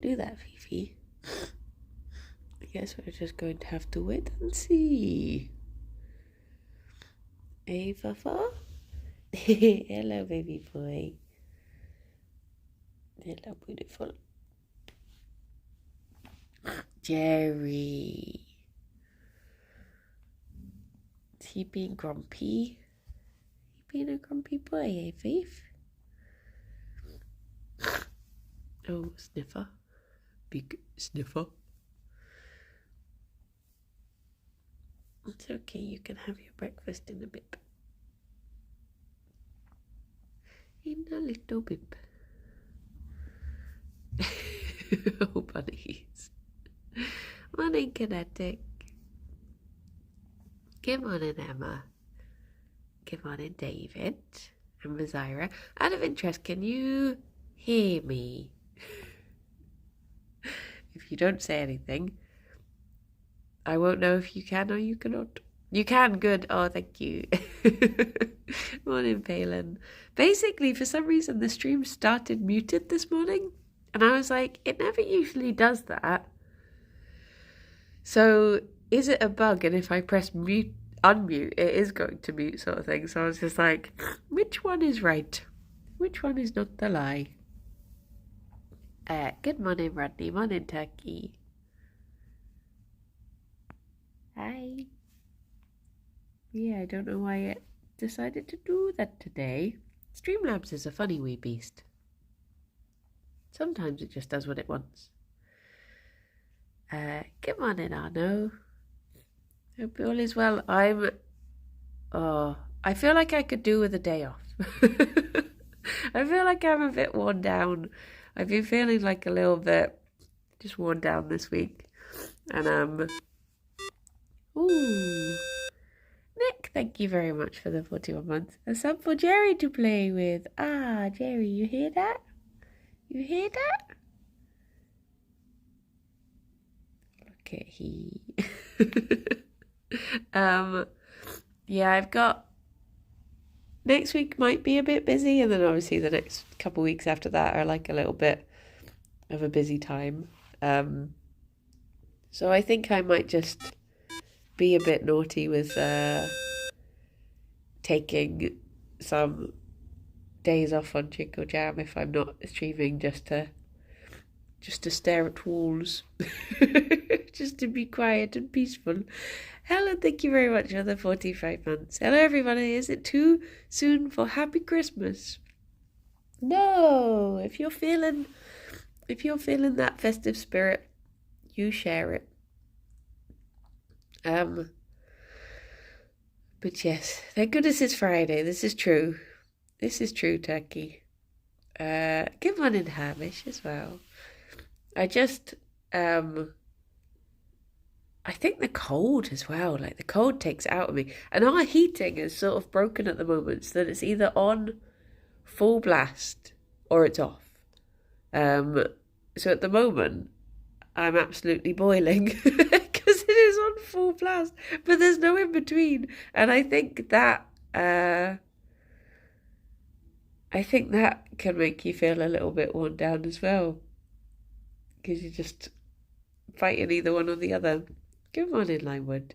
do that, Fifi. I guess we're just going to have to wait and see. Hey, Fafa? Hello, baby boy. Hello, beautiful. Gerry. Is he being grumpy? He being a grumpy boy, eh, Faith? Oh, sniffer. Big sniffer. It's okay, you can have your breakfast in a bit. In a little bit. Oh, bunnies. Morning, Kinetic. Good morning, Emma. Good morning, David. And Mazira. Out of interest, can you hear me? If you don't say anything, I won't know if you can or you cannot. You can, good. Oh, thank you. Morning, Palin. Basically, for some reason, the stream started muted this morning. And I was like, it never usually does that. So, is it a bug? And if I press mute, unmute, it is going to mute sort of thing. So I was just like, which one is right? Which one is not the lie? Good morning, Rodney. Morning, Turkey. Hi. Yeah, I don't know why it decided to do that today. Streamlabs is a funny wee beast. Sometimes it just does what it wants. Good morning, Arno. Hope all is well. I feel like I could do with a day off. I feel like I'm a bit worn down. I've been feeling like a little bit just worn down this week. And ooh. Nick, thank you very much for the 41 months. A sub for Gerry to play with. Ah, Gerry, you hear that? You hear that? Look at he. Yeah, I've got... Next week might be a bit busy, and then obviously the next couple of weeks after that are like a little bit of a busy time. So I think I might just be a bit naughty with taking some days off on Jingle Jam if I'm not streaming, just to stare at walls, just to be quiet and peaceful. Helen, thank you very much for the 45 months. Hello everybody, is it too soon for Happy Christmas? No, if you're feeling that festive spirit, you share it. But yes, thank goodness it's Friday. This is true. This is true, Turkey. Good morning, Hamish, as well. I just, I think the cold as well, like the cold takes it out of me. And our heating is sort of broken at the moment, so that it's either on full blast or it's off. So at the moment, I'm absolutely boiling because it is on full blast, but there's no in between. And I think that can make you feel a little bit worn down as well, because you're just fighting either one or the other. Good morning, Limewood.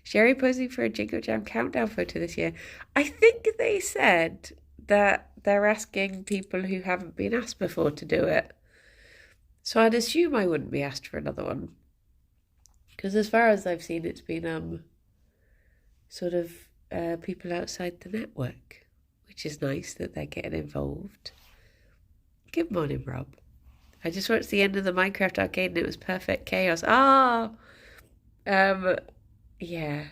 Sherry posing for a Jingle Jam countdown photo this year. I think they said that they're asking people who haven't been asked before to do it. So I'd assume I wouldn't be asked for another one. Because as far as I've seen, it's been sort of people outside the network, which is nice that they're getting involved. Good morning, Rob. I just watched the end of the Minecraft arcade and it was perfect chaos. Yeah,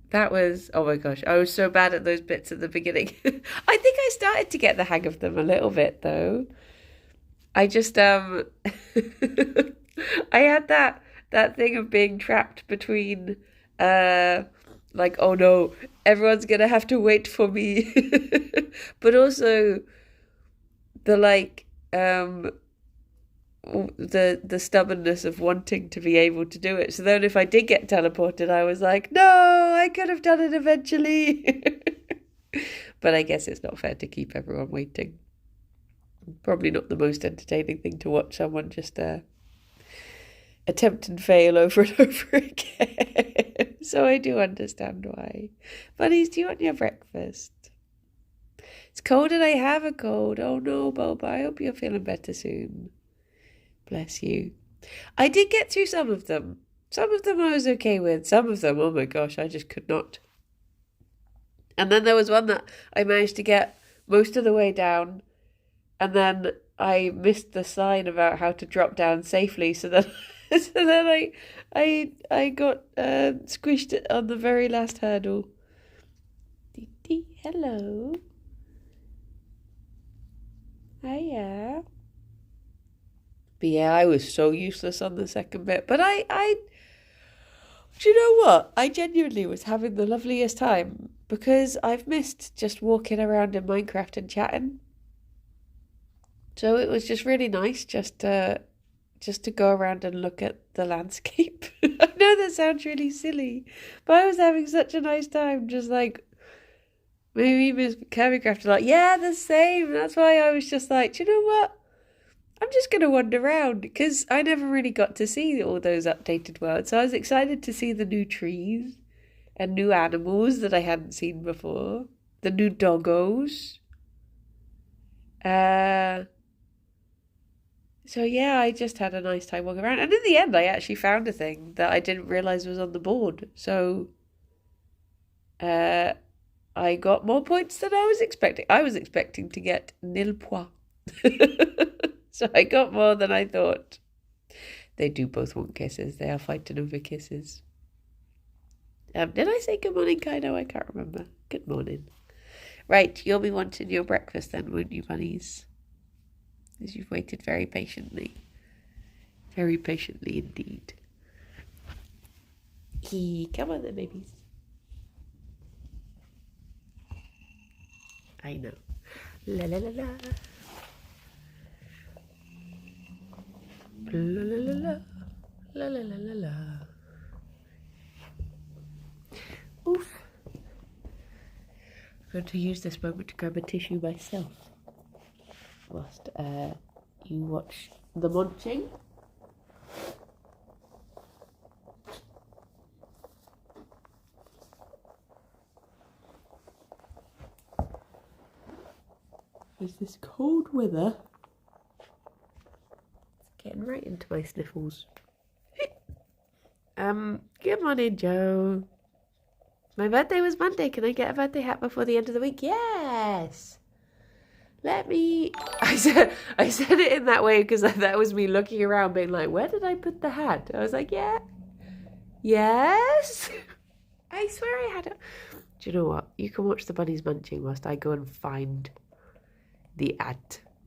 that was, oh my gosh, I was so bad at those bits at the beginning. I think I started to get the hang of them a little bit though. I just, I had that thing of being trapped between, like, oh no, everyone's gonna have to wait for me. But also the, like, the stubbornness of wanting to be able to do it. So then if I did get teleported, I was like, no, I could have done it eventually. But I guess it's not fair to keep everyone waiting. Probably not the most entertaining thing to watch someone just attempt and fail over and over again. So I do understand why. Bunnies, do you want your breakfast? It's cold and I have a cold. Oh no, Boba, I hope you're feeling better soon. Bless you. I did get through some of them. Some of them I was okay with. Some of them, oh my gosh, I just could not. And then there was one that I managed to get most of the way down, and then I missed the sign about how to drop down safely. So then, I got squished on the very last hurdle. Hello. Hiya. But yeah, I was so useless on the second bit. But do you know what? I genuinely was having the loveliest time because I've missed just walking around in Minecraft and chatting. So it was just really nice just to go around and look at the landscape. I know that sounds really silly, but I was having such a nice time just like maybe Miss Kirbycraft like, yeah, the same. That's why I was just like, do you know what? I'm just going to wander around because I never really got to see all those updated worlds. So I was excited to see the new trees and new animals that I hadn't seen before. The new doggos. So yeah, I just had a nice time walking around. And in the end, I actually found a thing that I didn't realise was on the board. So I got more points than I was expecting. I was expecting to get nil points. So I got more than I thought. They do both want kisses. They are fighting over kisses. Did I say good morning, Kaido? I can't remember. Good morning. Right, you'll be wanting your breakfast then, won't you, bunnies? As you've waited very patiently. Very patiently indeed. Come on then, babies. I know. La la la la. La la la la. La la la la la. Oof. I'm going to use this moment to grab a tissue myself. Whilst you watch the munching. There's this cold weather. It's getting right into my sniffles. Good morning, Joe. My birthday was Monday. Can I get a birthday hat before the end of the week? Yes. Let me... I said it in that way because that was me looking around being like, where did I put the hat? I was like, yeah. Yes. I swear I had it. Do you know what? You can watch the bunnies munching whilst I go and find the ad.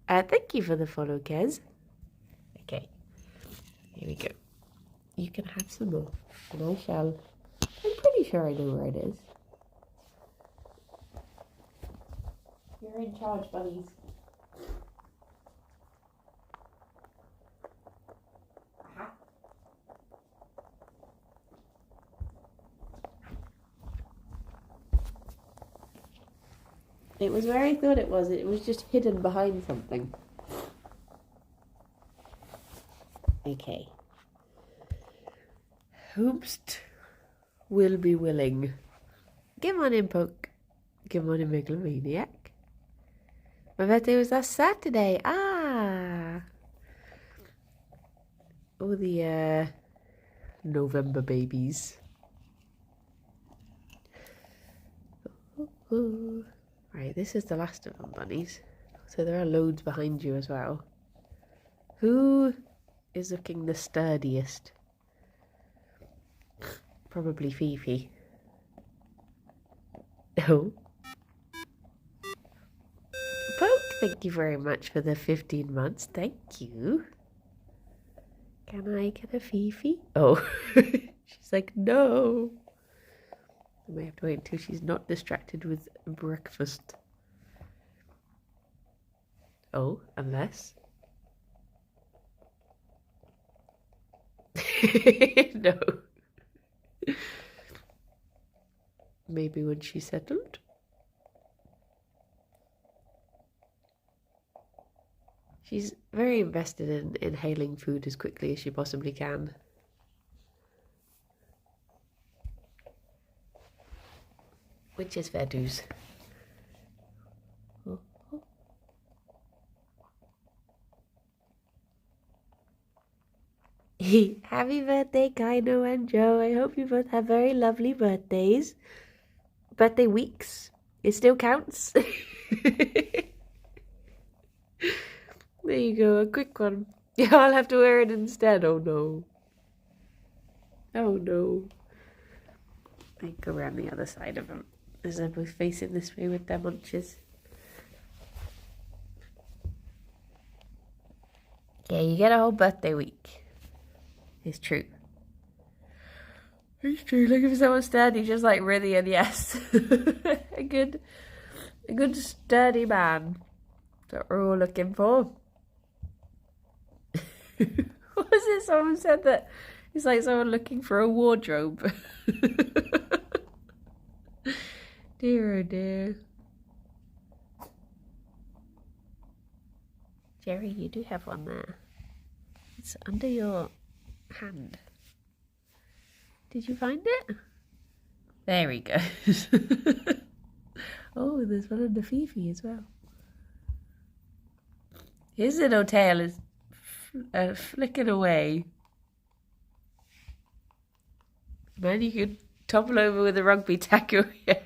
Thank you for the follow, Kez. Okay. Here we go. You can have some more. And I shall... I'm pretty sure I know where it is. You're in charge, bunnies. Aha. It was where I thought it was. It was just hidden behind something. Okay. Hoopst will be willing. Come on in, Poke. Come on in, Megalomaniac. My birthday was last Saturday. Ah. All the November babies. Ooh. Right, this is the last of them, bunnies. So there are loads behind you as well. Who is looking the sturdiest? Probably Fifi. Oh. Poke, thank you very much for the 15 months. Thank you. Can I get a Fifi? Oh. She's like, no. I may have to wait until she's not distracted with breakfast. Oh, unless... No. Maybe when she's settled. She's very invested in inhaling food as quickly as she possibly can. Which is fair dues. Oh, oh. Happy birthday, Kaino and Joe. I hope you both have very lovely birthdays. Birthday weeks. It still counts. There you go, a quick one. Yeah, I'll have to wear it instead. Oh no. Oh no. I go around the other side of them as they're both facing this way with their munches. Yeah, you get a whole birthday week. It's true. It's true. Looking for someone sturdy, just like really, and yes. a good sturdy man. That's what we're all looking for. What was it? Someone said that it's like someone looking for a wardrobe. Dear oh dear. Gerry, you do have one there. It's under your hand. Did you find it? There he goes. Oh, there's one under Fifi as well. His little tail is flicking away. Man, you could topple over with a rugby tackle. Yeah.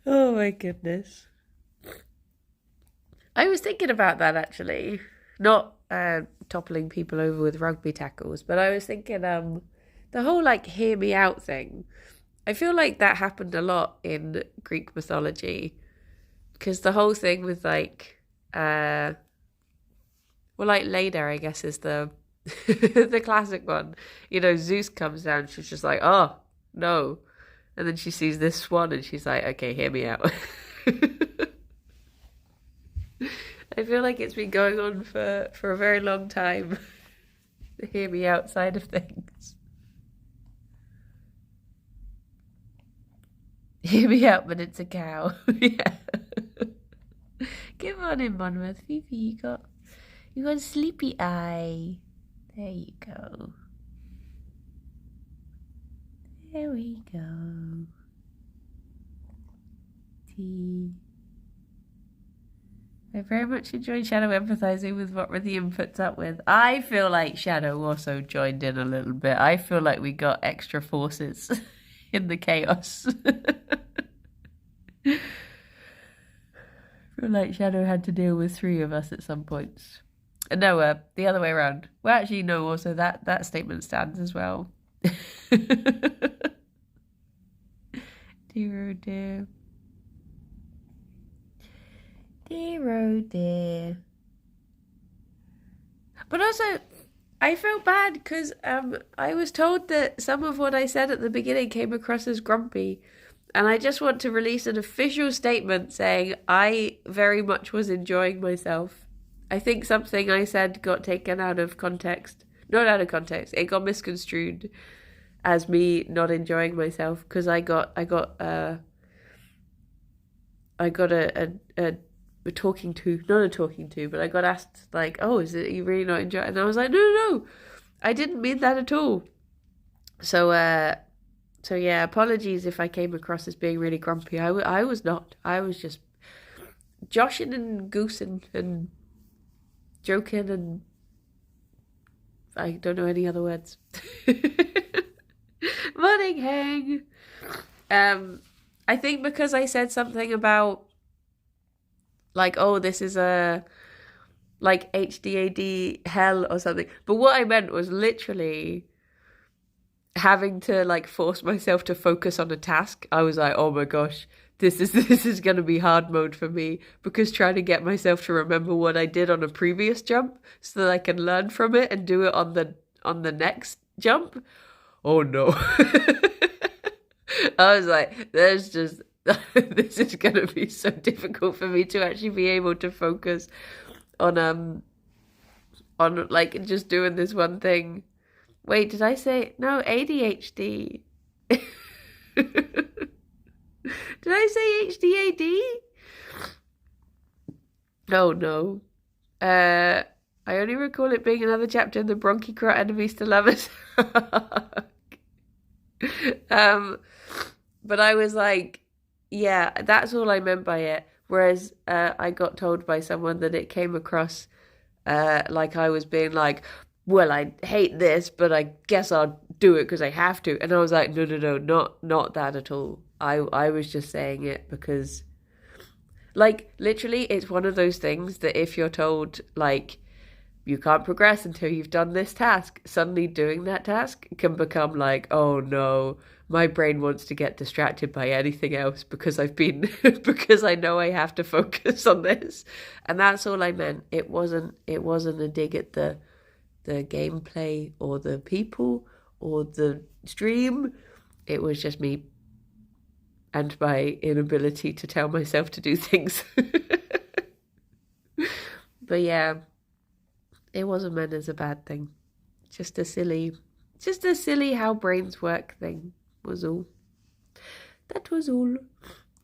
Oh my goodness. I was thinking about that actually. Not toppling people over with rugby tackles, but I was thinking the whole like hear me out thing. I feel like that happened a lot in Greek mythology. Because the whole thing with like like Leda, I guess, is the the classic one. You know, Zeus comes down, she's just like, oh, no. And then she sees this swan and she's like, okay, hear me out. I feel like it's been going on for a very long time. The hear me out side of things. Hear me out, but it's a cow. Yeah. Come on in, Monmouth. Fifi, you got a sleepy eye. There you go. There we go. Tea. I very much enjoyed Shadow empathizing with what Rythian puts up with. I feel like Shadow also joined in a little bit. I feel like we got extra forces in the chaos. I feel like Shadow had to deal with 3 of us at some points. No, the other way around. Well, actually, no, also that statement stands as well. Dear oh dear. Dear oh dear. But also, I felt bad because I was told that some of what I said at the beginning came across as grumpy. And I just want to release an official statement saying I very much was enjoying myself. I think something I said got taken out of context. Not out of context. It got misconstrued as me not enjoying myself because I got a talking to, not a talking to, but I got asked like, oh, is it you really not enjoying? And I was like, no, I didn't mean that at all. So yeah, apologies if I came across as being really grumpy. I was not. I was just joshing and goosing and joking and I don't know any other words. Morning, hang. I think because I said something about like, oh, this is a like HDAD hell or something. But what I meant was literally having to like force myself to focus on a task. I was like, oh my gosh, this is going to be hard mode for me because trying to get myself to remember what I did on a previous jump so that I can learn from it and do it on the next jump. Oh no. I was like, this is going to be so difficult for me to actually be able to focus on like just doing this one thing. Wait, did I say no? ADHD. Did I say HDAD? Oh no. I only recall it being another chapter in the Bronchicrot enemies to lovers. um, but I was like, yeah, that's all I meant by it. Whereas I got told by someone that it came across like I was being like, well, I hate this, but I guess I'll do it because I have to. And I was like, no, no, no, not that at all. I was just saying it because, like, literally, it's one of those things that if you're told, like, you can't progress until you've done this task, suddenly doing that task can become like, oh no, my brain wants to get distracted by anything else because I've been because I know I have to focus on this. And that's all I meant. It wasn't a dig at the gameplay or the people or the stream. It was just me and my inability to tell myself to do things. But yeah, it wasn't meant as a bad thing. Just a silly how brains work thing was all. That was all.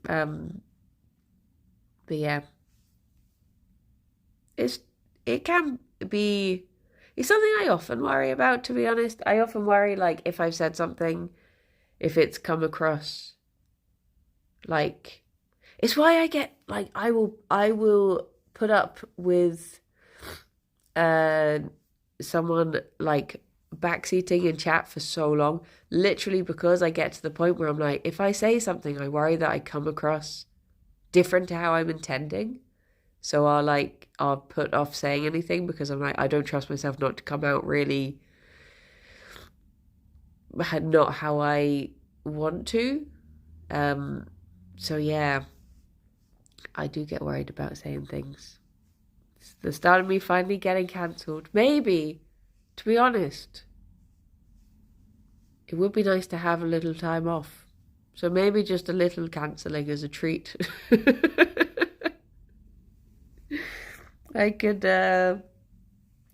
But yeah, it can be. It's something I often worry about, to be honest. I often worry, like, if I've said something, if it's come across, like, it's why I get, like, I will put up with someone, like, backseating in chat for so long, literally because I get to the point where I'm like, if I say something, I worry that I come across different to how I'm intending. So I'll put off saying anything because I'm like, I don't trust myself not to come out really not how I want to. So yeah, I do get worried about saying things. It's the start of me finally getting cancelled. Maybe, to be honest, it would be nice to have a little time off. So maybe just a little cancelling as a treat. I could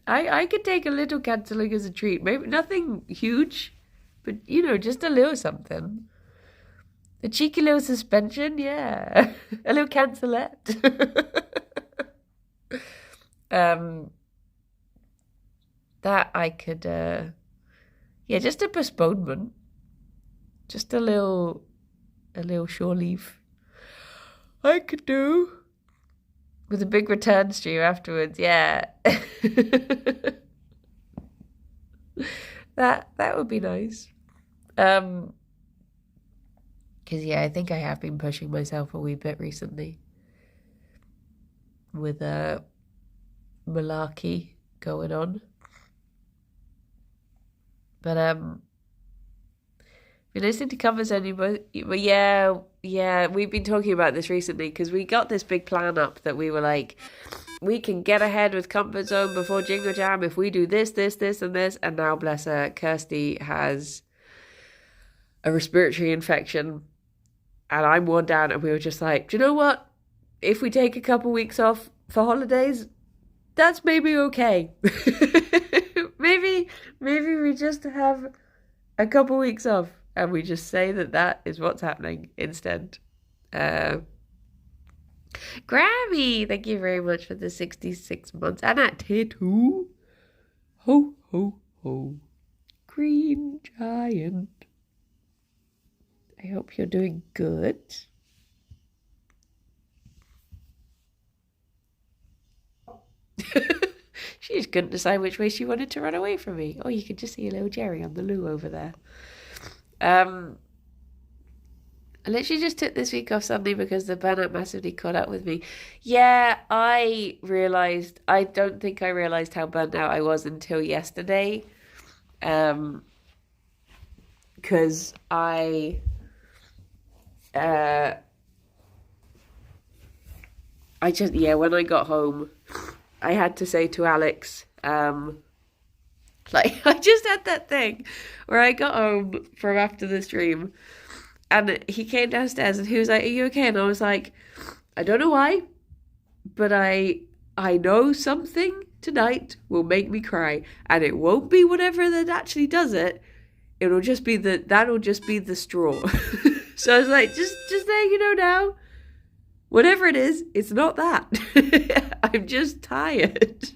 I could take a little cancelling as a treat. Maybe nothing huge, but just a little something. A cheeky little suspension, yeah. A little cancelette. That I could yeah, just a postponement. Just a little shore leave. I could do. With a big return stream afterwards, yeah. That would be nice. Because yeah, I think I have been pushing myself a wee bit recently with a malarkey going on. But been listening to covers anyway. But yeah, we've been talking about this recently because we got this big plan up that we were like, we can get ahead with Comfort Zone before Jingle Jam if we do this, this, this, and this. And now, bless her, Kirsty has a respiratory infection and I'm worn down. And we were just like, do you know what? If we take a couple weeks off for holidays, that's maybe okay. maybe we just have a couple weeks off and we just say that is what's happening instead. Grammy, thank you very much for the 66 months. And at Tattoo. Ho, ho, ho. Green Giant. I hope you're doing good. She just couldn't decide which way she wanted to run away from me. Oh, you could just see a little Gerry on the loo over there. I literally just took this week off suddenly because the burnout massively caught up with me. Yeah, I don't think I realised how burnt out I was until yesterday. Because I just, yeah, when I got home, I had to say to Alex, like, I just had that thing where I got home from after the stream and he came downstairs and he was like, are you okay? And I was like, I don't know why, but I know something tonight will make me cry and it won't be whatever that actually does it. It'll just be that'll just be the straw. So I was like, just letting you know now, Whatever it is, it's not that. I'm just tired.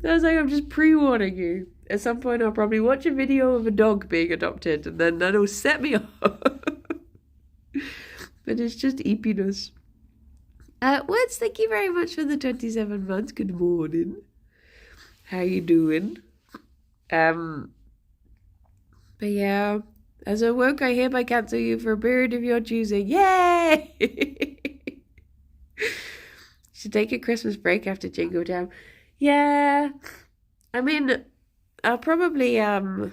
I was like, I'm just pre-warning you. At some point, I'll probably watch a video of a dog being adopted, and then that'll set me off. But it's just eepiness. Words, thank you very much for the 27 months. Good morning. How you doing? But yeah, as I woke, I hereby cancel you for a period of your choosing. Yay! Should take a Christmas break after Jingle Jam. Yeah, I mean, I'll probably I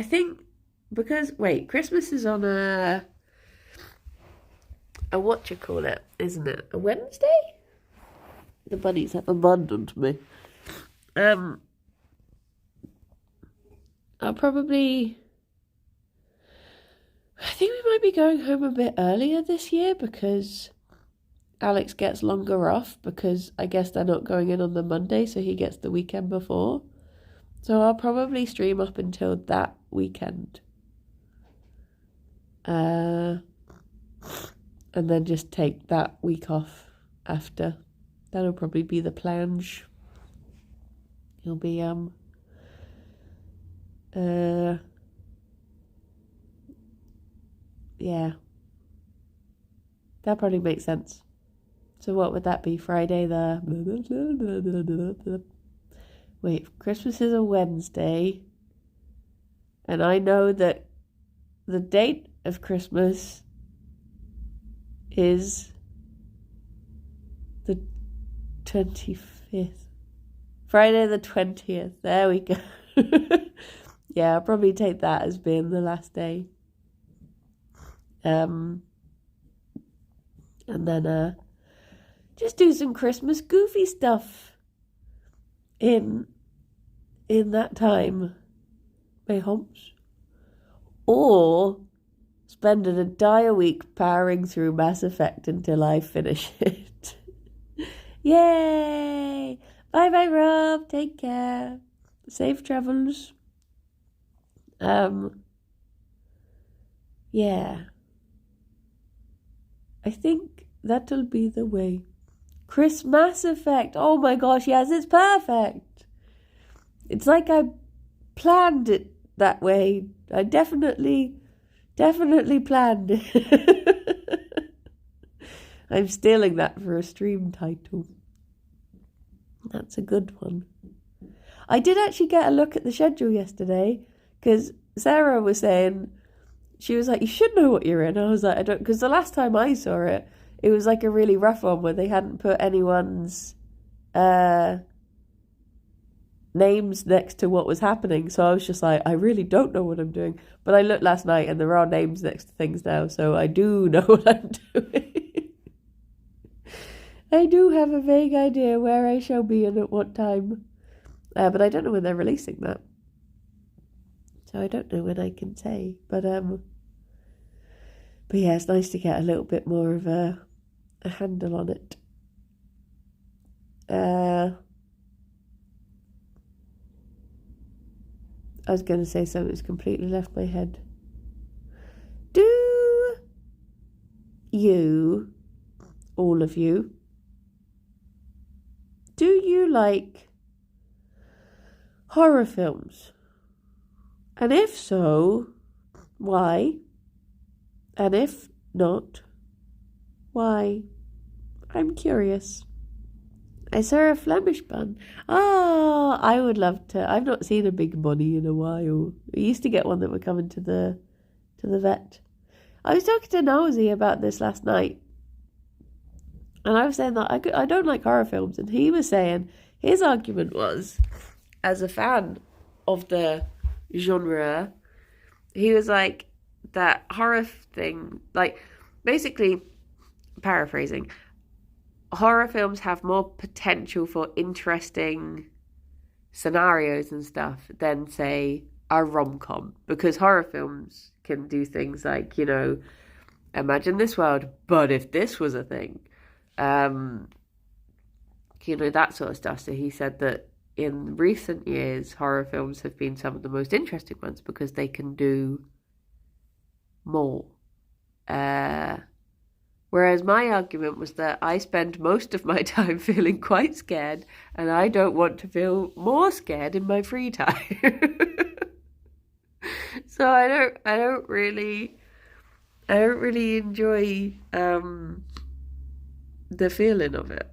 think because Christmas is on a what you call it, isn't it? A Wednesday? The bunnies have abandoned me. I'll probably. I think we might be going home a bit earlier this year because Alex gets longer off because I guess they're not going in on the Monday, so he gets the weekend before. So I'll probably stream up until that weekend. And then just take that week off after. That'll probably be the plan. He'll be yeah. That probably makes sense. So what would that be? Friday the... Christmas is a Wednesday. And I know that the date of Christmas is the 25th. Friday the 20th. There we go. Yeah, I'll probably take that as being the last day. And then just do some Christmas goofy stuff in that time. My humps. Or spend an entire week powering through Mass Effect until I finish it. Yay! Bye bye, Rob. Take care. Safe travels. Yeah. I think that'll be the way. Mass Effect. Oh my gosh, yes, it's perfect. It's like I planned it that way. I definitely planned it. I'm stealing that for a stream title. That's a good one. I did actually get a look at the schedule yesterday because Sarah was saying, she was like, you should know what you're in. I was like, I don't, because the last time I saw it, it was like a really rough one where they hadn't put anyone's names next to what was happening. So I was just like, I really don't know what I'm doing. But I looked last night and there are names next to things now. So I do know what I'm doing. I do have a vague idea where I shall be and at what time. But I don't know when they're releasing that. So I don't know when I can say. But yeah, it's nice to get a little bit more of a handle on it. I was going to say something that's completely left my head. Do you, all of you, do you like horror films? And if so, why? And if not, why? I'm curious. I saw a Flemish bun. Oh, I would love to. I've not seen a big bunny in a while. We used to get one that would come into the vet. I was talking to Nosy about this last night. And I was saying that I don't like horror films. And he was saying his argument was, as a fan of the genre, he was like, that horror thing, like, basically, paraphrasing, horror films have more potential for interesting scenarios and stuff than, say, a rom-com. Because horror films can do things like, you know, imagine this world, but if this was a thing. You know, that sort of stuff. So he said that in recent years, horror films have been some of the most interesting ones because they can do more. Whereas my argument was that I spend most of my time feeling quite scared, and I don't want to feel more scared in my free time. So I don't really enjoy the feeling of it.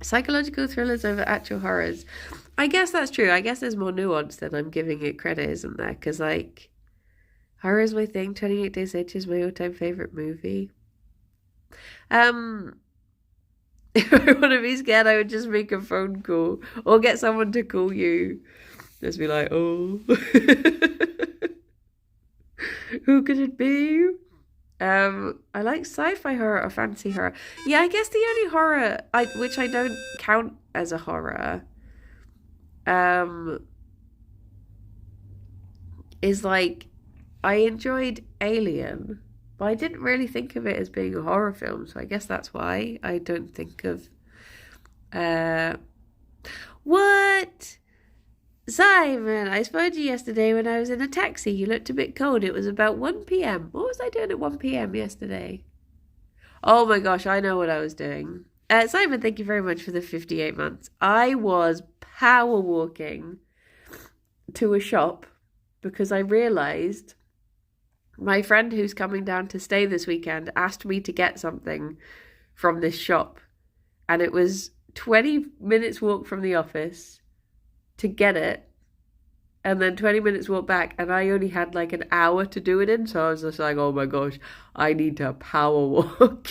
Psychological thrillers over actual horrors. I guess that's true. I guess there's more nuance than I'm giving it credit, isn't there? Because, like, horror is my thing. 28 Days Later is my all-time favourite movie. If I want to be scared, I would just make a phone call or get someone to call you. Just be like, oh, who could it be? I like sci-fi horror or fantasy horror. Yeah, I guess the only horror which I don't count as a horror, is like I enjoyed Alien, but I didn't really think of it as being a horror film, so I guess that's why I don't think of what? Simon, I spoke to you yesterday when I was in a taxi. You looked a bit cold. It was about 1 p.m. What was I doing at 1 p.m. yesterday? Oh my gosh, I know what I was doing. Simon, thank you very much for the 58 months. I was power walking to a shop because I realised my friend who's coming down to stay this weekend asked me to get something from this shop. And it was 20 minutes walk from the office to get it, and then 20 minutes walk back, and I only had like an hour to do it in, so I was just like, oh my gosh, I need to power walk.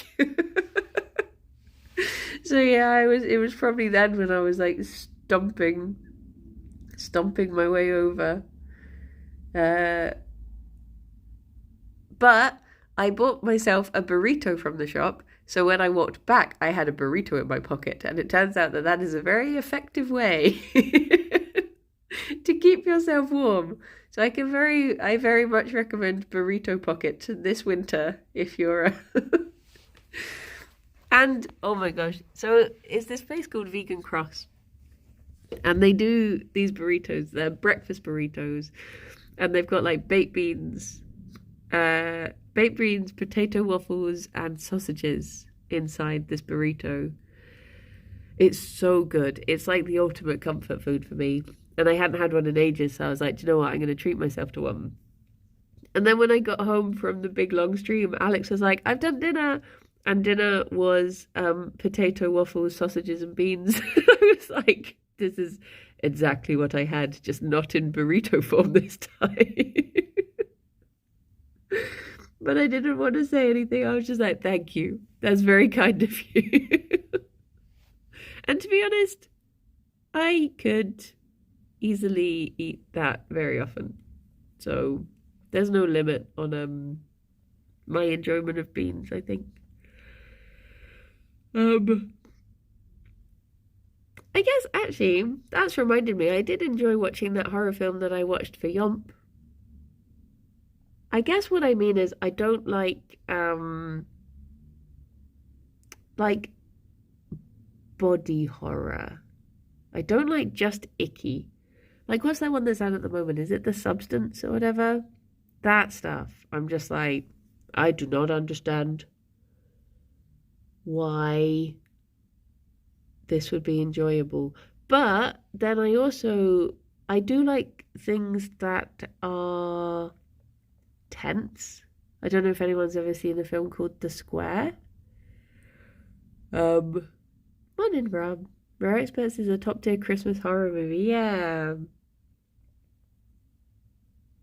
So yeah, it was probably then when I was like stomping my way over. But I bought myself a burrito from the shop, so when I walked back, I had a burrito in my pocket, and it turns out that is a very effective way to keep yourself warm. So I very much recommend burrito pocket this winter if you're And oh my gosh, so it's this place called Vegan Cross, and they do these burritos. They're breakfast burritos, and they've got like baked beans, potato waffles, and sausages inside this burrito. It's so good. It's like the ultimate comfort food for me. And I hadn't had one in ages, so I was like, do you know what? I'm going to treat myself to one. And then when I got home from the big long stream, Alex was like, I've done dinner. And dinner was potato waffles, sausages, and beans. I was like, this is exactly what I had, just not in burrito form this time. But I didn't want to say anything. I was just like, thank you. That's very kind of you. And to be honest, I could easily eat that very often. So there's no limit on my enjoyment of beans, I think. I guess actually that's reminded me, I did enjoy watching that horror film that I watched for Yomp. I guess what I mean is I don't like body horror. I don't like just icky. Like, what's that one that's out at the moment? Is it The Substance or whatever? That stuff. I'm just like, I do not understand why this would be enjoyable. But then I do like things that are tense. I don't know if anyone's ever seen a film called The Square. Morning, Rob. Rare Experts is a top-tier Christmas horror movie. Yeah.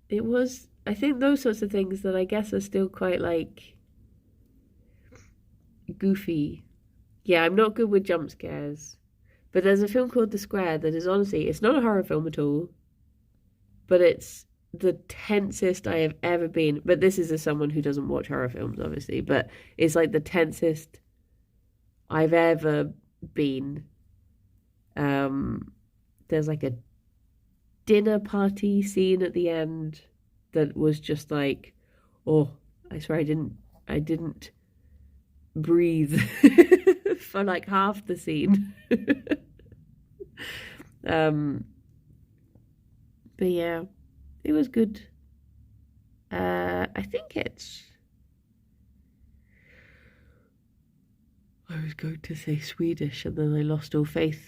It was, I think those sorts of things that I guess are still quite, like, goofy. Yeah, I'm not good with jump scares. But there's a film called The Square that is honestly, it's not a horror film at all. But it's the tensest I have ever been. But this is as someone who doesn't watch horror films, obviously. But it's like the tensest I've ever been. There's like a dinner party scene at the end that was just like, oh, I swear I didn't breathe for like half the scene. Um, but yeah, it was good. I think it's. I was going to say Swedish, and then I lost all faith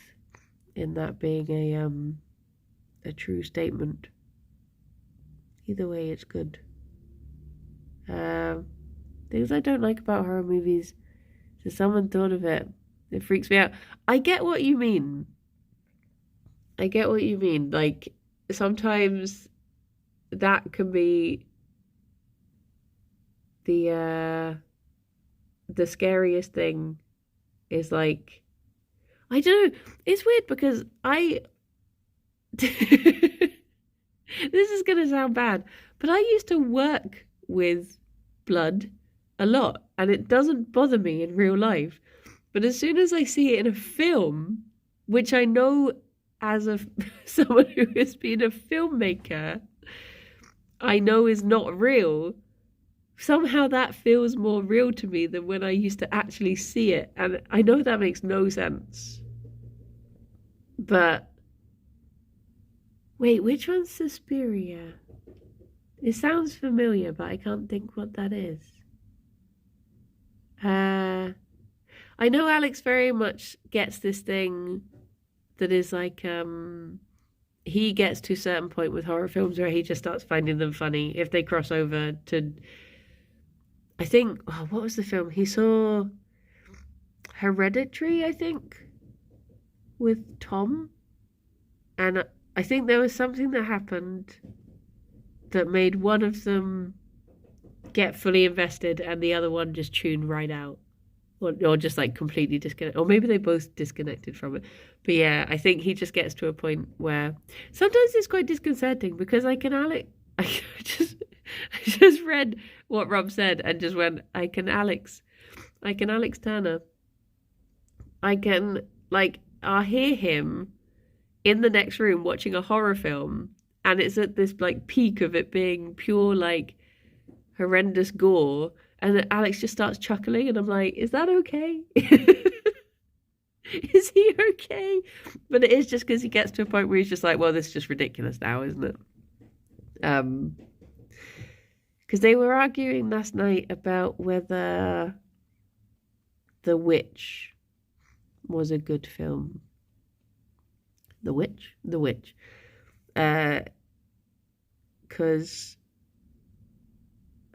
in that being a true statement. Either way, it's good. Things I don't like about horror movies. So someone thought of it. It freaks me out. I get what you mean. I get what you mean. Like sometimes that can be the scariest thing is like I don't know. It's weird because I this is gonna sound bad, but I used to work with blood a lot and it doesn't bother me in real life. But as soon as I see it in a film, which I know as someone who has been a filmmaker, I know is not real, somehow that feels more real to me than when I used to actually see it. And I know that makes no sense. But wait, which one's Suspiria? It sounds familiar, but I can't think what that is. I know Alex very much gets this thing that is like he gets to a certain point with horror films where he just starts finding them funny if they cross over to I think what was the film? He saw Hereditary, I think, with Tom. And I think there was something that happened that made one of them get fully invested and the other one just tuned right out. Or just like completely disconnected. Or maybe they both disconnected from it. But yeah, I think he just gets to a point where sometimes it's quite disconcerting because I just read what Rob said and just went, I can Alex Turner. I'll hear him in the next room watching a horror film and it's at this like peak of it being pure like horrendous gore and then Alex just starts chuckling and I'm like, is that okay? Is he okay? But it is just because he gets to a point where he's just like, well, this is just ridiculous now, isn't it? Because they were arguing last night about whether The Witch was a good film. The Witch? The Witch. Because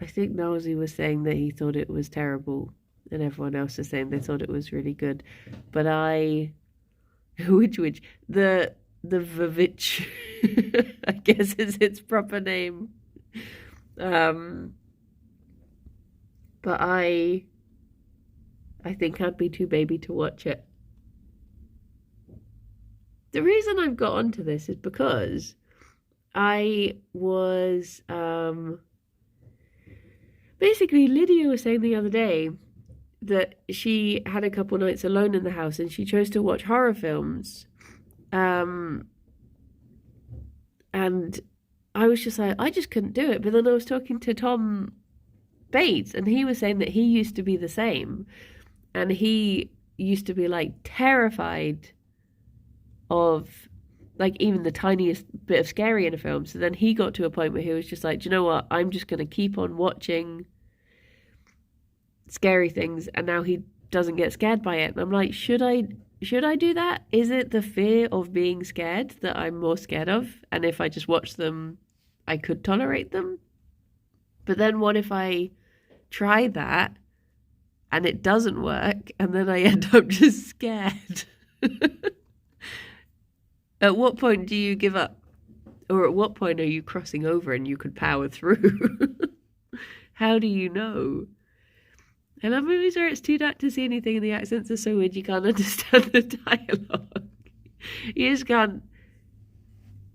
I think Nosy was saying that he thought it was terrible and everyone else is saying they thought it was really good. But which? The Vivitch, I guess is its proper name. But I think I'd be too baby to watch it. The reason I've got onto this is because I was basically Lydia was saying the other day that she had a couple nights alone in the house and she chose to watch horror films. And I was just like, I just couldn't do it. But then I was talking to Tom Bates and he was saying that he used to be the same. And he used to be like terrified of like even the tiniest bit of scary in a film. So then he got to a point where he was just like, do you know what? I'm just going to keep on watching scary things. And now he doesn't get scared by it. And I'm like, should I do that? Is it the fear of being scared that I'm more scared of? And if I just watch them, I could tolerate them. But then what if I try that and it doesn't work and then I end up just scared? At what point do you give up? Or at what point are you crossing over and you could power through? How do you know? I love movies where it's too dark to see anything and the accents are so weird you can't understand the dialogue. You just can't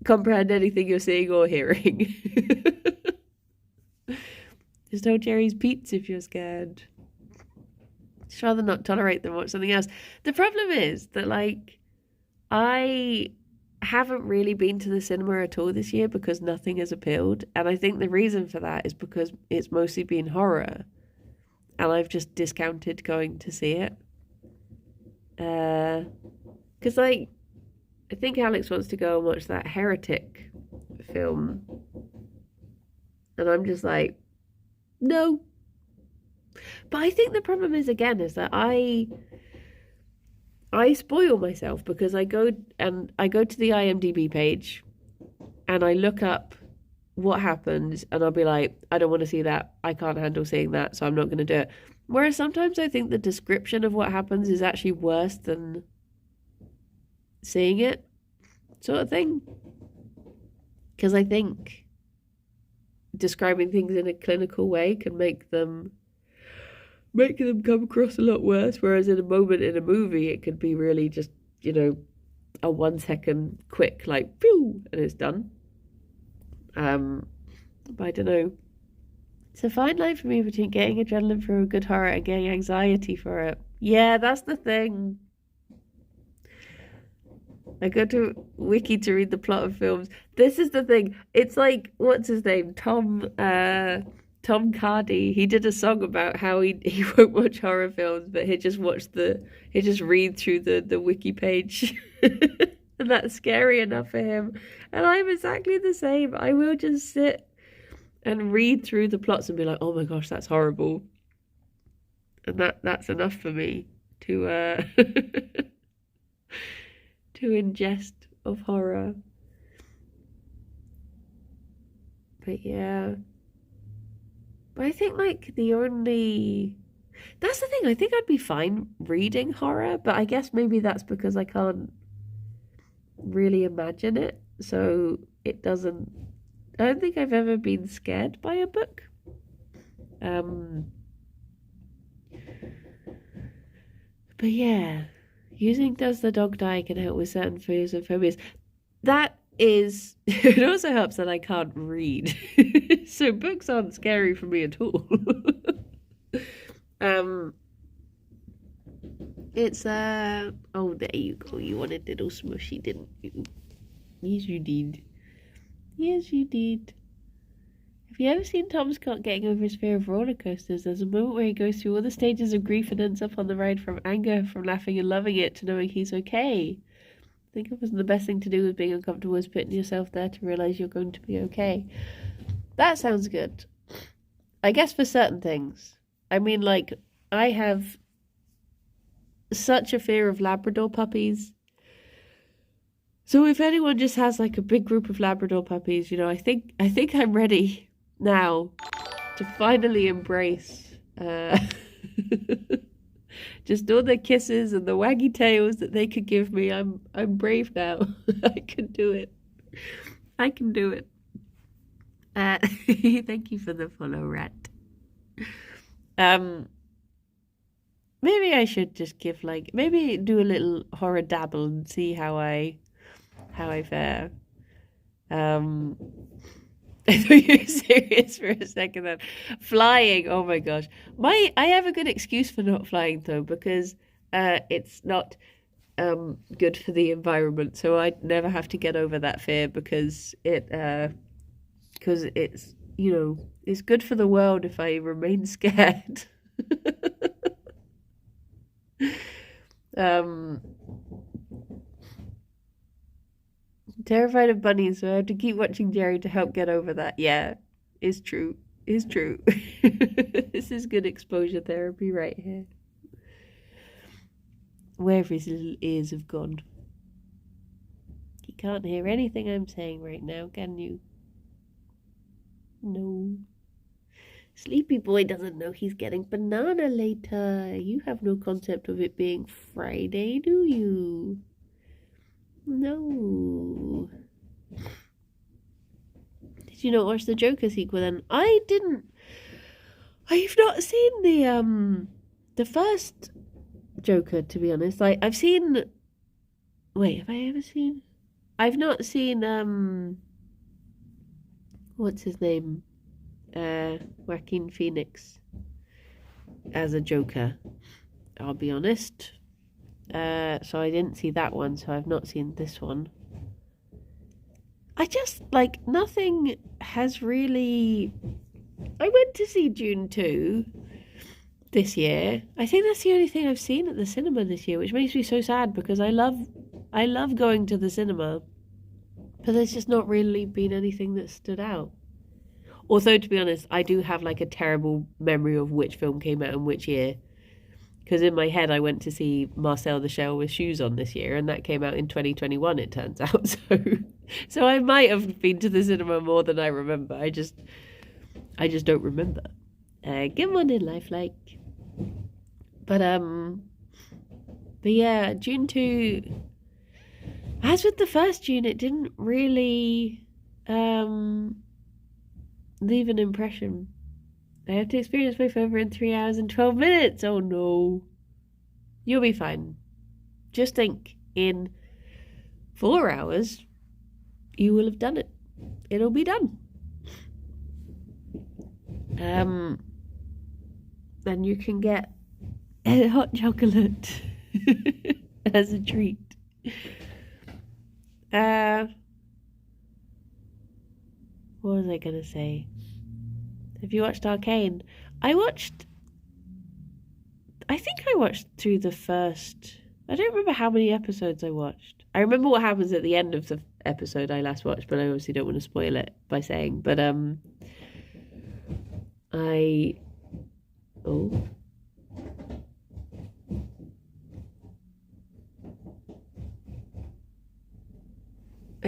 comprehend anything you're seeing or hearing. Just don't Jerry's Pete's if you're scared. Just rather not tolerate them, watch something else. The problem is that, like, I haven't really been to the cinema at all this year because nothing has appealed. And I think the reason for that is because it's mostly been horror. And I've just discounted going to see it. Because, like, I think Alex wants to go and watch that Heretic film. And I'm just like, no. But I think the problem is, again, is that I spoil myself because I go to the IMDb page and I look up what happens and I'll be like, I don't want to see that. I can't handle seeing that, so I'm not going to do it. Whereas sometimes I think the description of what happens is actually worse than seeing it, sort of thing. Because I think describing things in a clinical way can make them come across a lot worse. Whereas in a moment in a movie, it could be really just, a 1 second quick, like, pew, and it's done. But I don't know. It's a fine line for me between getting adrenaline for a good horror and getting anxiety for it. Yeah, that's the thing. I go to Wiki to read the plot of films. This is the thing. It's like, what's his name? Tom Cardy. He did a song about how he won't watch horror films, but he just read through the Wiki page. And that's scary enough for him. And I'm exactly the same. I will just sit and read through the plots and be like, oh my gosh, that's horrible. And that's enough for me to to ingest of horror. But yeah. But I think like that's the thing, I think I'd be fine reading horror, but I guess maybe that's because I can't really imagine it. So I don't think I've ever been scared by a book. But yeah, using Does the Dog Die can help with certain fears and phobias. That is, it also helps that I can't read. So books aren't scary for me at all. It's oh, there you go. You wanted little smushy, didn't you? Yes, you did. Yes, you did. Have you ever seen Tom Scott getting over his fear of roller coasters? There's a moment where he goes through all the stages of grief and ends up on the ride from anger, from laughing and loving it, to knowing he's okay. I think it wasn't the best thing to do with being uncomfortable is putting yourself there to realise you're going to be okay. That sounds good. I guess for certain things. I mean, like, I have such a fear of Labrador puppies. So if anyone just has like a big group of Labrador puppies, I think I'm ready now to finally embrace just all the kisses and the waggy tails that they could give me. I'm brave now. I can do it. I can do it. Thank you for the follow, Rat. Maybe I should just maybe do a little horror dabble and see how I fare. I thought you were serious for a second then. Flying, oh my gosh. I have a good excuse for not flying though, because it's not good for the environment, so I never have to get over that fear because it's it's good for the world if I remain scared. Terrified of bunnies, so I have to keep watching Gerry to help get over that. Yeah, it's true. It's true. This is good exposure therapy right here. Wherever his little ears have gone. You can't hear anything I'm saying right now, can you? No. Sleepy boy doesn't know he's getting banana later. You have no concept of it being Friday, do you? No. Did you not watch the Joker sequel then? I didn't. I've not seen the first Joker, to be honest. I've seen. Wait, have I ever seen? I've not seen what's his name? Joaquin Phoenix as a Joker. I'll be honest. So I didn't see that one, so I've not seen this one. I just, nothing has really... I went to see Dune 2 this year. I think that's the only thing I've seen at the cinema this year, which makes me so sad because I love I love going to the cinema, but there's just not really been anything that stood out. Although, to be honest, I do have like a terrible memory of which film came out in which year. Because in my head, I went to see Marcel the Shell with Shoes on this year, and that came out in 2021, it turns out. So I might have been to the cinema more than I remember. I just don't remember. Good morning, Lifelike. But yeah, June 2, as with the first June, it didn't really leave an impression. I have to experience both over in 3 hours and 12 minutes. Oh no. You'll be fine. Just think, in 4 hours, you will have done it. It'll be done. And you can get a hot chocolate as a treat. What was I gonna say? Have you watched Arcane? I think I watched through the first... I don't remember how many episodes I watched. I remember what happens at the end of the episode I last watched, but I obviously don't want to spoil it by saying. But, I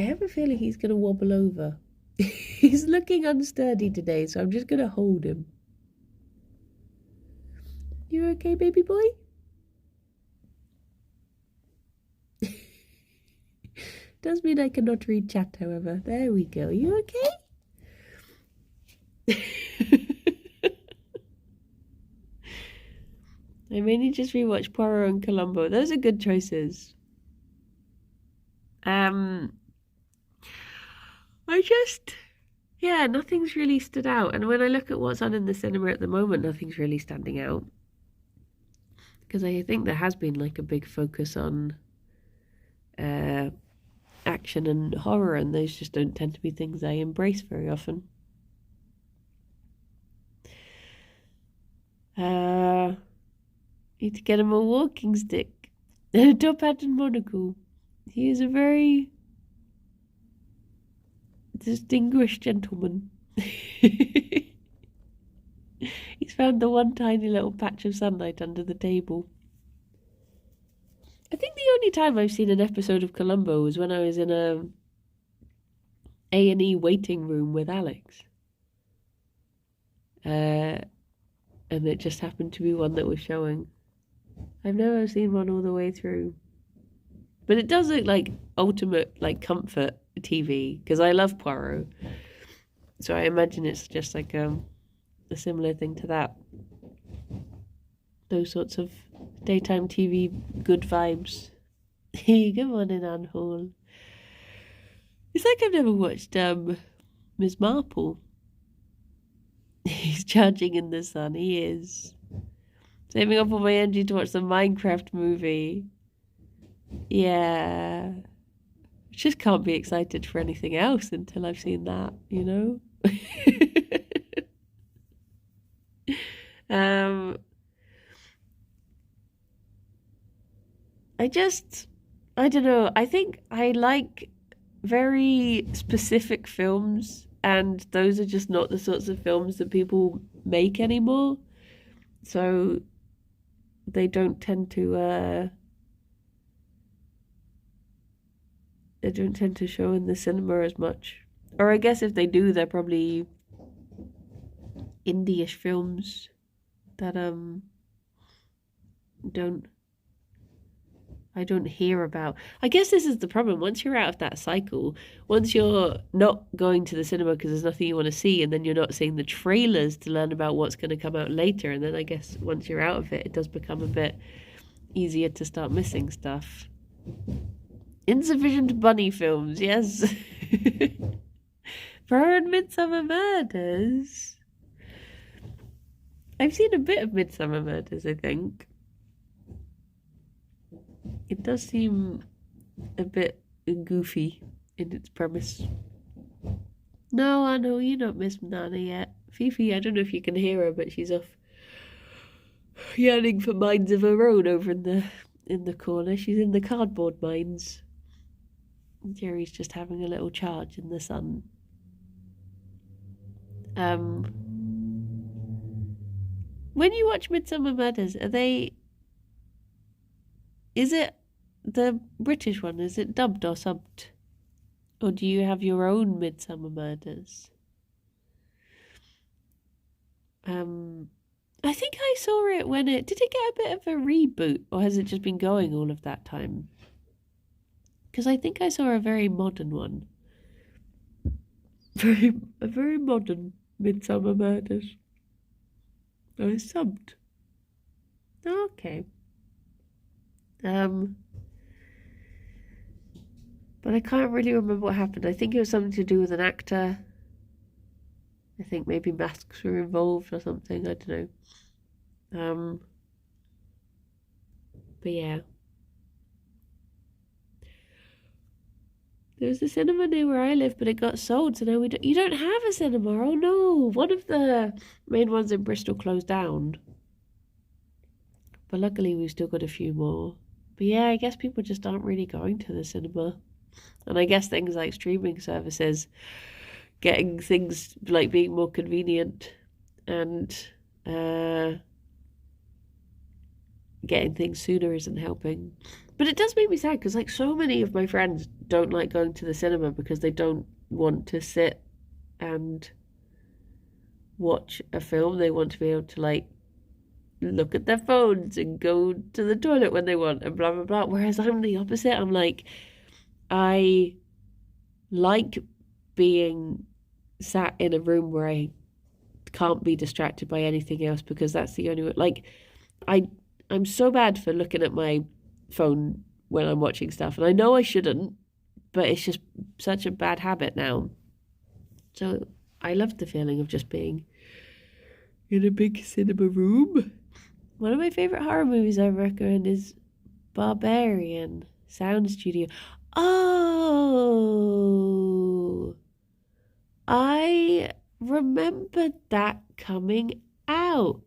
have a feeling he's going to wobble over. He's looking unsteady today, so I'm just going to hold him. You okay, baby boy? Does mean I cannot read chat, however. There we go. You okay? I mainly just rewatched Poirot and Columbo. Those are good choices. Nothing's really stood out. And when I look at what's on in the cinema at the moment, nothing's really standing out. Because I think there has been like a big focus on action and horror, and those just don't tend to be things I embrace very often. Need to get him a walking stick and a top hat and monocle. He is a very distinguished gentleman. He's found the one tiny little patch of sunlight under the table. I think the only time I've seen an episode of Columbo was when I was in a A&E waiting room with Alex. And it just happened to be one that was showing. I've never seen one all the way through. But it does look like ultimate like comfort TV, because I love Poirot. So I imagine it's just like a similar thing to that. Those sorts of daytime TV good vibes. Good morning, Anne Hall. It's like I've never watched Miss Marple. He's charging in the sun. He is. Saving up all my energy to watch the Minecraft movie. Yeah. Just can't be excited for anything else until I've seen that, you know? I don't know. I think I like very specific films, and those are just not the sorts of films that people make anymore. So they don't tend to show in the cinema as much. Or I guess if they do, they're probably indie-ish films that I don't hear about. I guess this is the problem. Once you're out of that cycle, once you're not going to the cinema because there's nothing you want to see, and then you're not seeing the trailers to learn about what's going to come out later, and then I guess once you're out of it, it does become a bit easier to start missing stuff. Insufficient bunny films, yes. For and Midsummer Murders. I've seen a bit of Midsummer Murders, I think. It does seem a bit goofy in its premise. No, I know you're not Miss Banana yet. Fifi, I don't know if you can hear her, but she's off yearning for mines of her own over in the corner. She's in the cardboard mines. Gerry's just having a little charge in the sun. When you watch Midsummer Murders, is it the British one? Is it dubbed or subbed? Or do you have your own Midsummer Murders? I think I saw it when did it get a bit of a reboot, or has it just been going all of that time? Because I think I saw a very modern one. A very modern Midsummer Murders. Oh, it's subbed. Okay. But I can't really remember what happened. I think it was something to do with an actor. I think maybe masks were involved or something. I don't know. But yeah. There was a cinema near where I live, but it got sold, so now you don't have a cinema. Oh no! One of the main ones in Bristol closed down. But luckily we've still got a few more. But yeah, I guess people just aren't really going to the cinema. And I guess things like streaming services, getting things like being more convenient and getting things sooner isn't helping. But it does make me sad because like so many of my friends don't like going to the cinema because they don't want to sit and watch a film. They want to be able to like look at their phones and go to the toilet when they want and blah blah blah. Whereas I'm the opposite. I'm like, I like being sat in a room where I can't be distracted by anything else because that's the only way. Like I'm so bad for looking at my phone when I'm watching stuff, and I know I shouldn't, but it's just such a bad habit now. So I love the feeling of just being in a big cinema room. One of my favourite horror movies I recommend is Barbarian Sound Studio. Oh, I remember that coming out.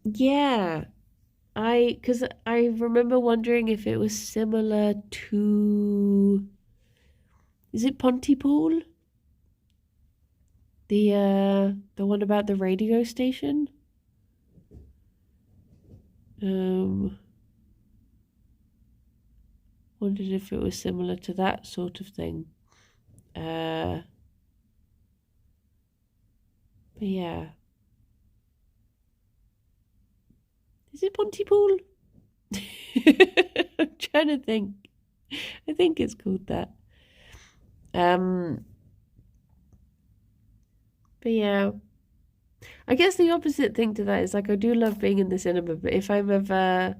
Yeah, because I remember wondering if it was similar to, is it Pontypool? The one about the radio station? Wondered if it was similar to that sort of thing. But yeah. Is it Pontypool? I'm trying to think. I think it's called that. But yeah. I guess the opposite thing to that is like I do love being in the cinema, but if I'm ever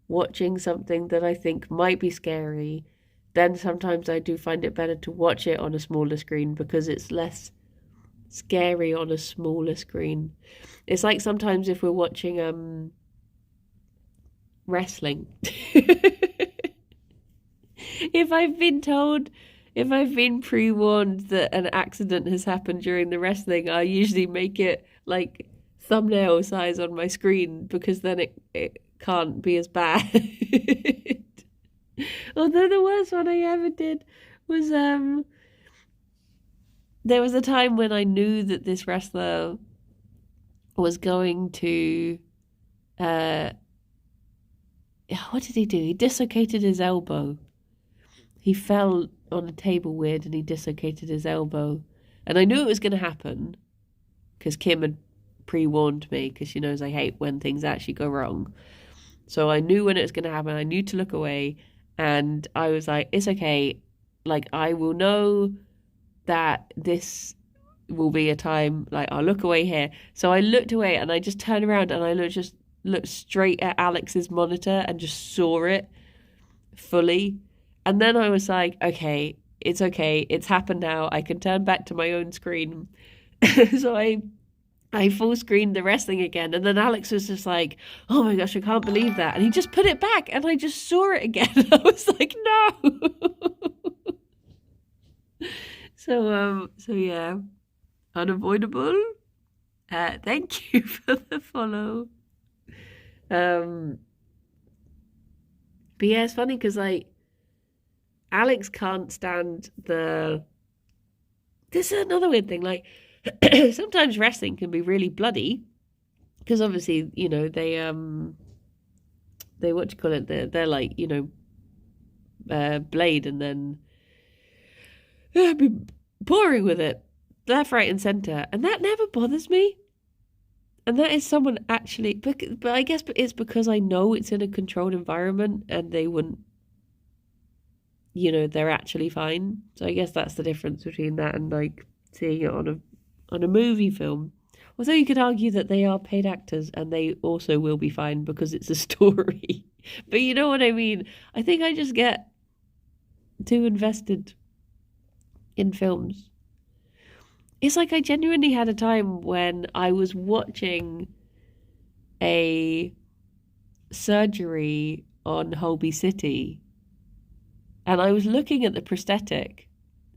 watching something that I think might be scary, then sometimes I do find it better to watch it on a smaller screen because it's less scary on a smaller screen. It's like sometimes if we're watching wrestling. If I've been pre-warned that an accident has happened during the wrestling, I usually make it like thumbnail size on my screen because then it can't be as bad. Although the worst one I ever did was there was a time when I knew that this wrestler was going to what did he do? He dislocated his elbow. He fell on a table weird and he dislocated his elbow. And I knew it was going to happen because Kim had pre-warned me because she knows I hate when things actually go wrong. So I knew when it was going to happen. I knew to look away. And I was like, it's okay. Like, I will know that this will be a time, like, I'll look away here. So I looked away and I just turned around and I looked straight at Alex's monitor and just saw it fully. And then I was like, okay, it's happened now. I can turn back to my own screen. So I full screened the wrestling again. And then Alex was just like, oh my gosh, I can't believe that. And he just put it back and I just saw it again. I was like, no. So yeah, unavoidable. Thank you for the follow. But yeah, it's funny because like Alex can't stand the. This is another weird thing. Like sometimes wrestling can be really bloody because obviously they what do you call it? They're like blade and then be pouring with it left, right, and center, and that never bothers me. And that is someone actually, but I guess it's because I know it's in a controlled environment and they wouldn't, they're actually fine. So I guess that's the difference between that and like seeing it on a movie film. Although you could argue that they are paid actors and they also will be fine because it's a story. But you know what I mean? I think I just get too invested in films. It's like I genuinely had a time when I was watching a surgery on Holby City and I was looking at the prosthetic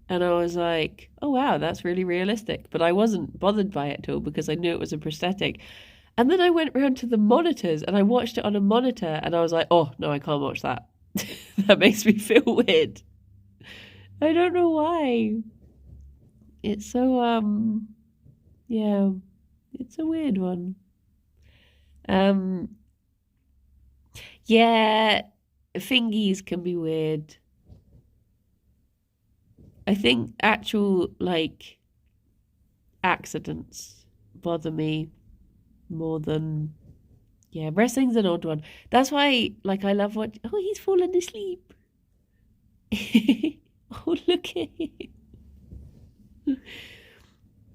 and I was like, oh wow, that's really realistic. But I wasn't bothered by it at all because I knew it was a prosthetic. And then I went round to the monitors and I watched it on a monitor and I was like, oh no, I can't watch that. That makes me feel weird. I don't know why. It's so, yeah, it's a weird one. Yeah, fingies can be weird. I think actual, like, accidents bother me more than, yeah, wrestling's an odd one. That's why, like, I love what, oh, he's fallen asleep. Oh, look at him.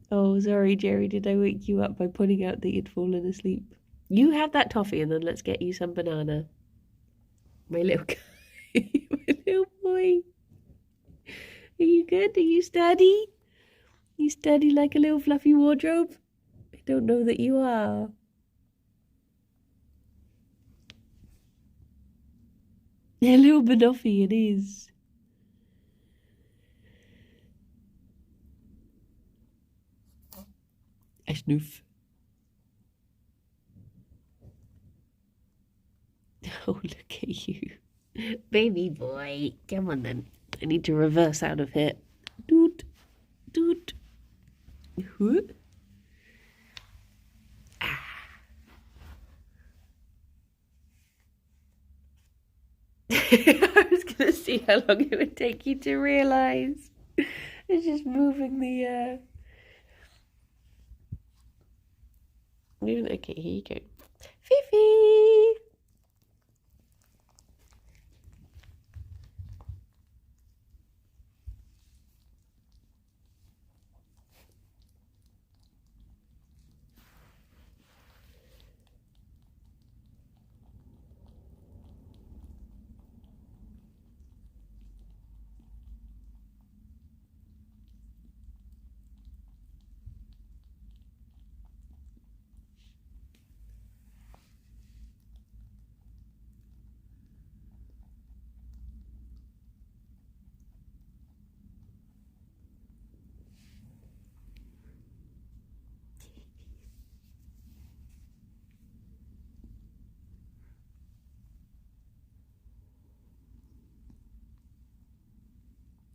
Oh, sorry, Gerry. Did I wake you up by pointing out that you'd fallen asleep? You have that toffee and then let's get you some banana. My little guy. My little boy. Are you good? Are you steady? You steady like a little fluffy wardrobe? I don't know that you are. A little banoffee it is. I snoof. Oh, look at you. Baby boy. Come on then. I need to reverse out of here. Doot. Doot. Ah. I was going to see how long it would take you to realise. It's just moving the... Okay, here you go. Fifi!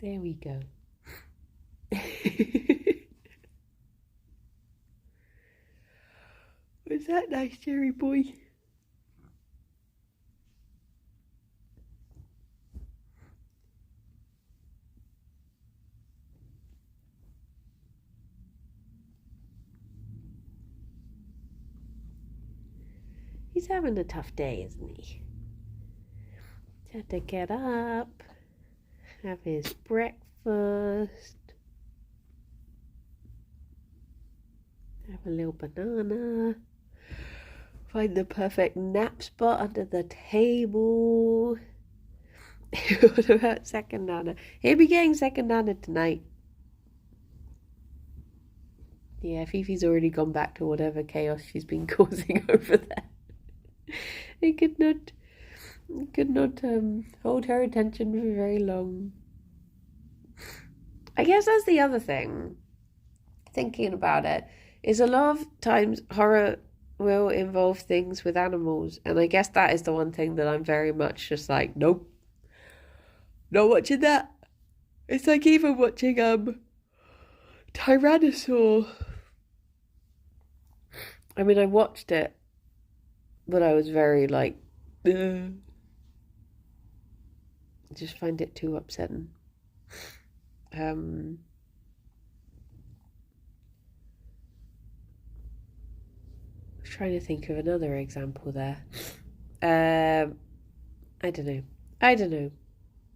There we go. Was that nice, Gerry boy? He's having a tough day, isn't he? He's had to get up, have his breakfast, have a little banana, find the perfect nap spot under the table. What about second Nana? He'll be getting second Nana tonight. Yeah, Fifi's already gone back to whatever chaos she's been causing over there. I could not hold her attention for very long. I guess that's the other thing, thinking about it, is a lot of times horror will involve things with animals, and I guess that is the one thing that I'm very much just like, nope, Not watching that. It's like even watching Tyrannosaur. I mean, I watched it, but I was very like, I just find it too upsetting. I'm trying to think of another example there. I don't know.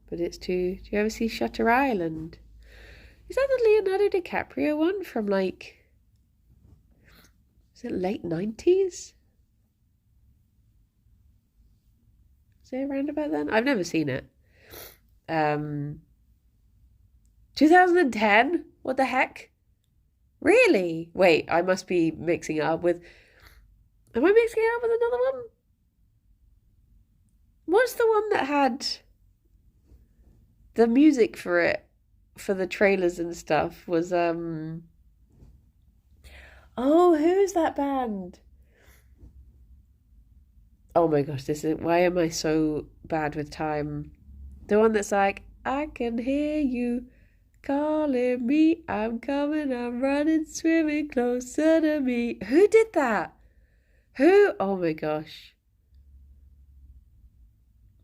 But it's too... Do you ever see Shutter Island? Is that the Leonardo DiCaprio one from like... Is it late 90s? Is it around about then? I've never seen it. 2010? What the heck? Really? Wait, I must be mixing it up with... Am I mixing it up with another one? What's the one that had the music for it, for the trailers and stuff, was oh, who's that band? Oh my gosh, why am I so bad with time? The one that's like, I can hear you calling me, I'm coming, I'm running, swimming closer to me. Who did that? Who? Oh my gosh.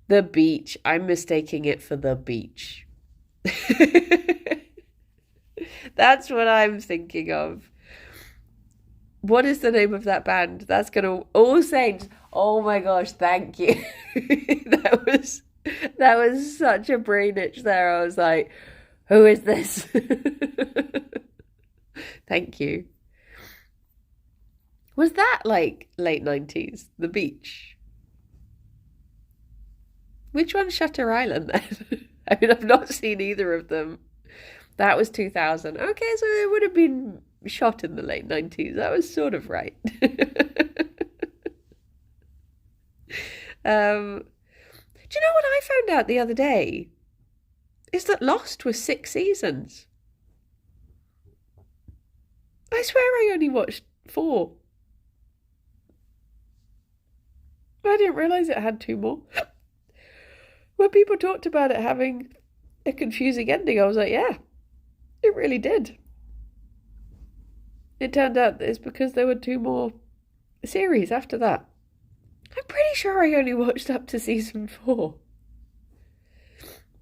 The Beach. I'm mistaking it for The Beach. That's what I'm thinking of. What is the name of that band? That's gonna... All Saints. Oh my gosh, thank you. That was such a brain itch there. I was like, who is this? Thank you. Was that like late 90s? The Beach? Which one's Shutter Island then? I mean, I've not seen either of them. That was 2000. Okay, so it would have been shot in the late 90s. That was sort of right. Do you know what I found out the other day? Is that Lost was 6 seasons. I swear I only watched 4. I didn't realise it had 2 more. When people talked about it having a confusing ending, I was like, yeah, it really did. It turned out that it's because there were 2 more series after that. I'm pretty sure I only watched up to season 4.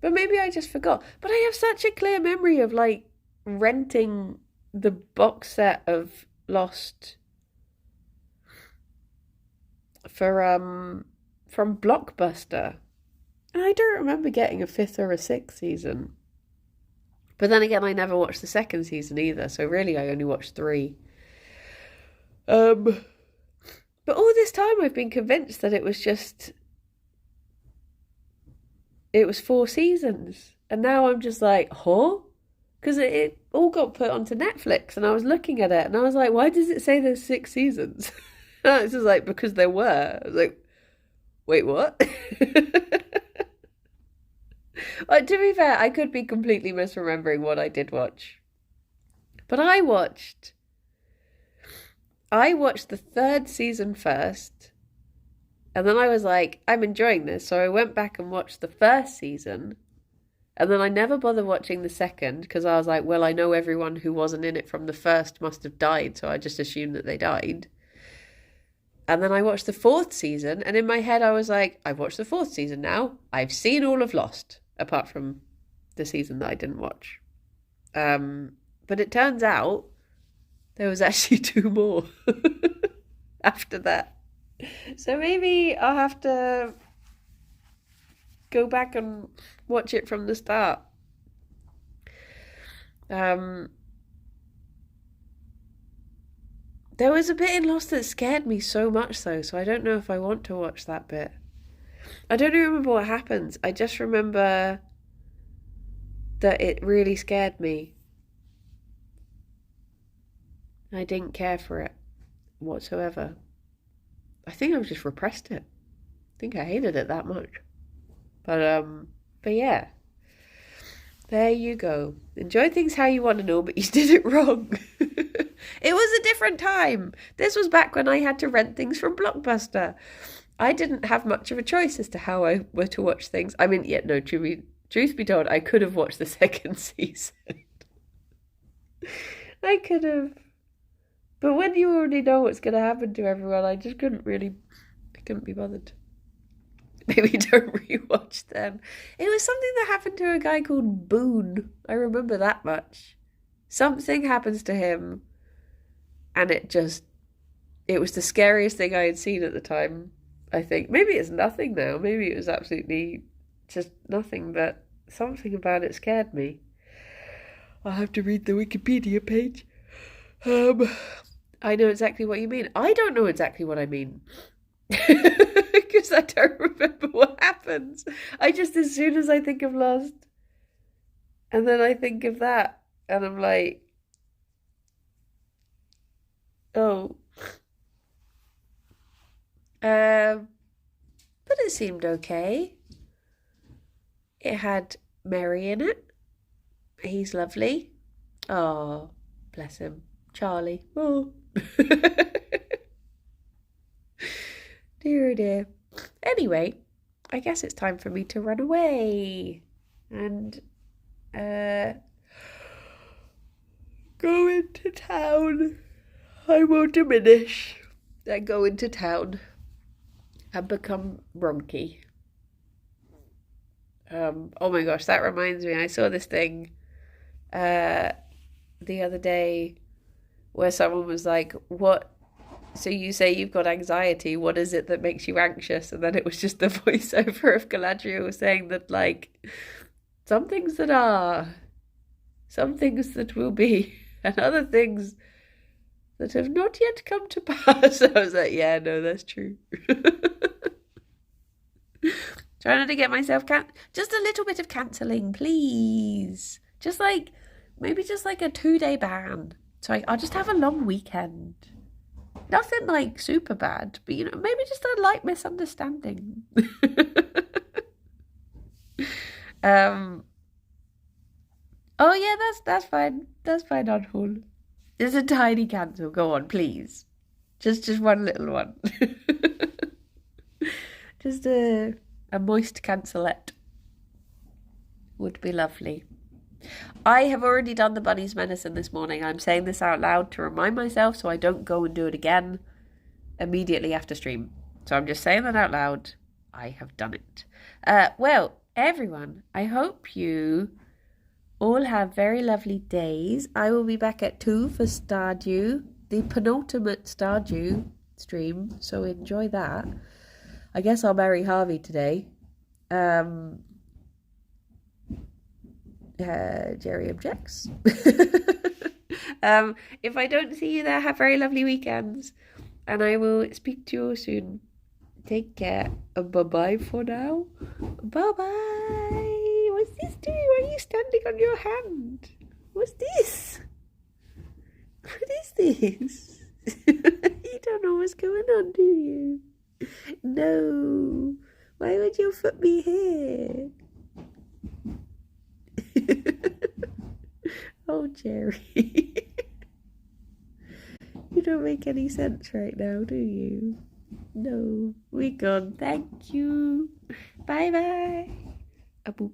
But maybe I just forgot. But I have such a clear memory of like renting the box set of Lost for from Blockbuster. And I don't remember getting a 5th or a 6th season. But then again, I never watched the 2nd season either, so really I only watched 3. But all this time I've been convinced that it was 4 seasons. And now I'm just like, huh? Because it all got put onto Netflix, and I was looking at it, and I was like, why does it say there's 6 seasons? It's just like, because there were. I was like, wait, what? Like, to be fair, I could be completely misremembering what I did watch. But I watched the 3rd season first, and then I was like, I'm enjoying this, so I went back and watched the 1st season, and then I never bothered watching the 2nd, because I was like, well, I know everyone who wasn't in it from the 1st must have died, so I just assumed that they died. And then I watched the 4th season, and in my head I was like, I've watched the 4th season now, I've seen all of Lost, apart from the season that I didn't watch. But it turns out there was actually 2 more after that. So maybe I'll have to go back and watch it from the start. There was a bit in Lost that scared me so much though, so I don't know if I want to watch that bit. I don't even remember what happens. I just remember that it really scared me. I didn't care for it whatsoever. I think I've just repressed it. I think I hated it that much. But yeah. There you go. Enjoy things how you want to know, but you did it wrong. It was a different time. This was back when I had to rent things from Blockbuster. I didn't have much of a choice as to how I were to watch things. I mean, yeah, no, to Truth be told, I could have watched the second season. I could have. But when you already know what's going to happen to everyone, I just couldn't be bothered. Maybe don't rewatch them. It was something that happened to a guy called Boone. I remember that much. Something happens to him, and it was the scariest thing I had seen at the time, I think. Maybe it's nothing now. Maybe it was absolutely just nothing, but something about it scared me. I'll have to read the Wikipedia page. I know exactly what you mean. I don't know exactly what I mean. Because I don't remember what happens. As soon as I think of Lost, and then I think of that, and I'm like, oh. But it seemed okay. It had Mary in it. He's lovely. Oh, bless him. Charlie. Oh. Dear, oh dear. Anyway, I guess it's time for me to run away. And, go into town. I won't diminish. I go into town and become Ronky. Oh my gosh, that reminds me. I saw this thing the other day where someone was like, what? So you say you've got anxiety. What is it that makes you anxious? And then it was just the voiceover of Galadriel saying that, like, some things that are, some things that will be, and other things that have not yet come to pass. I was like, yeah, no, that's true. Trying to get myself just a little bit of cancelling, please. Maybe just like a 2-day ban. So I'll just have a long weekend. Nothing like super bad, but maybe just a light misunderstanding. Oh yeah, that's fine. That's fine on hold. There's a tiny cancel. Go on, please. Just one little one. Just a moist cancelette would be lovely. I have already done the bunny's medicine this morning. I'm saying this out loud to remind myself so I don't go and do it again immediately after stream. So I'm just saying that out loud. I have done it. Well, everyone, I hope you all have very lovely days. I will be back at 2 for Stardew, the penultimate Stardew stream, so enjoy that. I guess I'll marry Harvey today. Gerry objects. If I don't see you there, have very lovely weekends, and I will speak to you all soon. Take care. Bye-bye for now. Bye-bye. What's this doing? Why are you standing on your hand? What's this? What is this? You don't know what's going on, do you? No. Why would your foot be here? Oh, Gerry. You don't make any sense right now, do you? No. We're gone. Thank you. Bye-bye. A boop.